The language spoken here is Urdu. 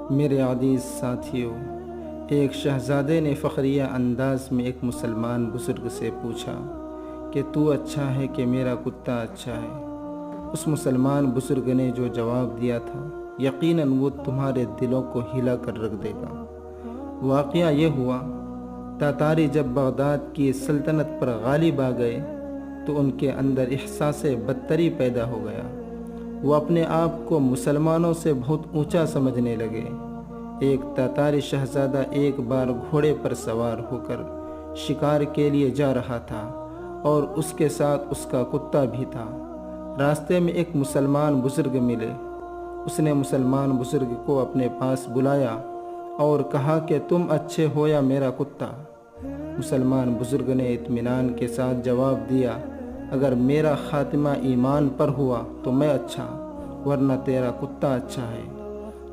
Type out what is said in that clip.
میرے عزیز ساتھیوں، ایک شہزادے نے فخریہ انداز میں ایک مسلمان بزرگ سے پوچھا کہ تو اچھا ہے کہ میرا کتا اچھا ہے؟ اس مسلمان بزرگ نے جو جواب دیا تھا یقیناً وہ تمہارے دلوں کو ہلا کر رکھ دے گا۔ واقعہ یہ ہوا، تاتاری جب بغداد کی سلطنت پر غالب آ گئے تو ان کے اندر احساس بدتری پیدا ہو گیا۔ وہ اپنے آپ کو مسلمانوں سے بہت اونچا سمجھنے لگے۔ ایک تاتاری شہزادہ ایک بار گھوڑے پر سوار ہو کر شکار کے لیے جا رہا تھا اور اس کے ساتھ اس کا کتا بھی تھا۔ راستے میں ایک مسلمان بزرگ ملے۔ اس نے مسلمان بزرگ کو اپنے پاس بلایا اور کہا کہ تم اچھے ہو یا میرا کتا؟ مسلمان بزرگ نے اطمینان کے ساتھ جواب دیا، اگر میرا خاتمہ ایمان پر ہوا تو میں اچھا، ورنہ تیرا کتا اچھا ہے۔